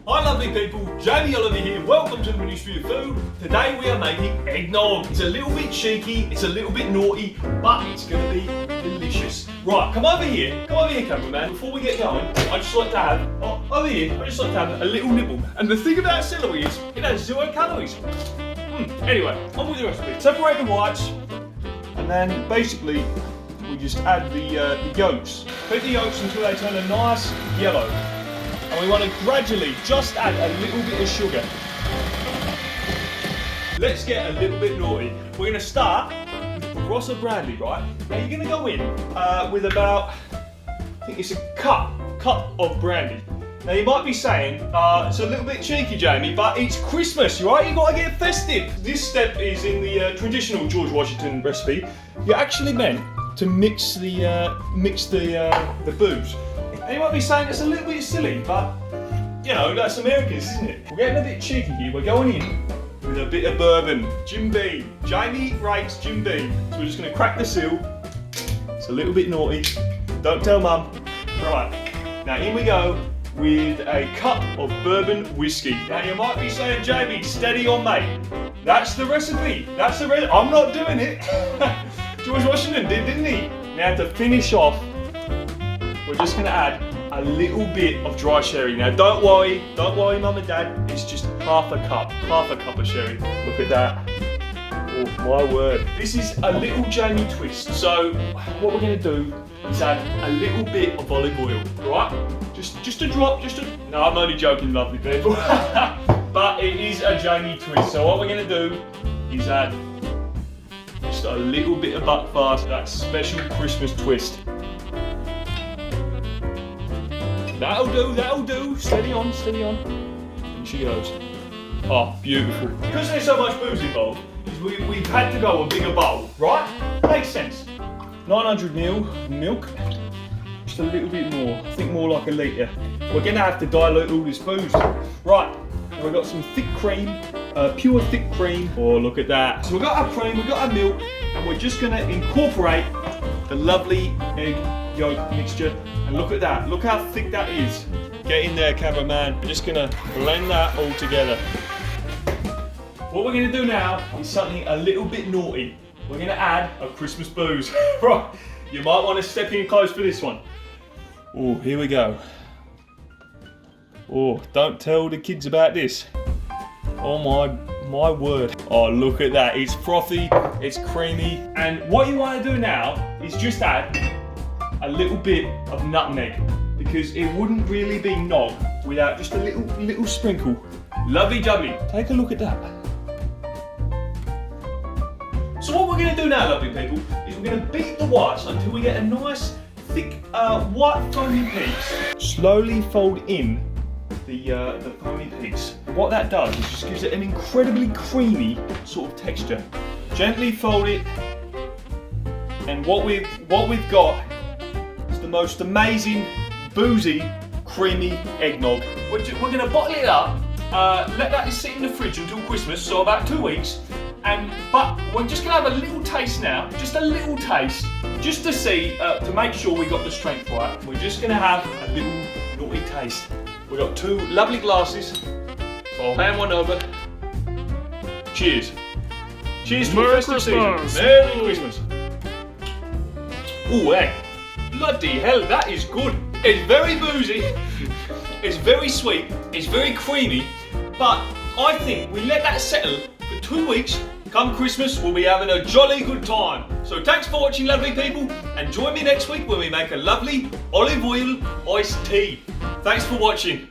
Hi lovely people, Jamie Oliver here, welcome to the Ministry of Food. Today we are making eggnog. It's a little bit cheeky, it's a little bit naughty, but it's going to be delicious. Right, come over here cameraman. Before we get going, I just like to have, a little nibble. And the thing about celery is, it has 0 calories. Anyway, on with the recipe. Separate the whites, and then basically, we just add the yolks. Cook the yolks until they turn a nice yellow. And we want to gradually just add a little bit of sugar. Let's get a little bit naughty. We're going to start with Barossa brandy, right? Now you're going to go in with about, I think it's a cup of brandy. Now you might be saying, it's a little bit cheeky, Jamie, but it's Christmas, right? You've got to get festive. This step is in the traditional George Washington recipe. You're actually meant to mix the booze. And you might be saying it's a little bit silly, but you know, that's Americans, isn't it? We're getting a bit cheeky here. We're going in with a bit of bourbon. Jim Beam. Jamie rates Jim Beam. So we're just going to crack the seal. It's a little bit naughty. Don't tell Mum. Right. Now in we go with a cup of bourbon whiskey. Now you might be saying, Jamie, steady on, mate. That's the recipe. I'm not doing it. George Washington did, didn't he? Now to finish off, we're just going to add a little bit of dry sherry. Now don't worry Mum and Dad, it's just half a cup of sherry. Look at that. Oh my word. This is a little Jamie twist. So what we're going to do is add a little bit of olive oil, right? Just a drop, no, I'm only joking, lovely people. But it is a Jamie twist. So what we're going to do is add just a little bit of buckfast, that special Christmas twist. That'll do. Steady on. And she goes. Oh, beautiful. Because there's so much booze involved, we've had to go a bigger bowl, right? Makes sense. 900 ml milk. Just a little bit more. I think more like a litre. We're going to have to dilute all this booze. Right. We've got some thick cream. Pure thick cream. Oh, look at that. So we've got our cream, we've got our milk, and we're just going to incorporate the lovely egg yolk mixture. And look at that. Look how thick that is. Get in there, cameraman. We're just going to blend that all together. What we're going to do now is something a little bit naughty. We're going to add a Christmas booze. Right. You might want to step in close for this one. Oh, here we go. Oh, don't tell the kids about this. Oh my word. Oh, look at that. It's frothy, it's creamy. And what you want to do now is just add a little bit of nutmeg, because it wouldn't really be nog without just a little sprinkle. Lovely jubbly. Take a look at that. So what we're going to do now, lovely people, is we're going to beat the whites until we get a nice thick white foamy piece. Slowly fold in the foamy piece. What that does is just gives it an incredibly creamy sort of texture. Gently fold it, and what we've got is the most amazing, boozy, creamy eggnog. We're going to bottle it up, let that sit in the fridge until Christmas, so about 2 weeks. But we're just going to have a little taste now, just a little taste, just to see, to make sure we got the strength right. We're just going to have a little naughty taste. We've got 2 lovely glasses, so I'll hand one over. Cheers. Cheers to a festive season. Merry Christmas. Oh, hey. Bloody hell, that is good. It's very boozy, it's very sweet, it's very creamy, but I think we let that settle for 2 weeks. Come Christmas, we'll be having a jolly good time. So thanks for watching, lovely people, and join me next week when we make a lovely olive oil iced tea. Thanks for watching.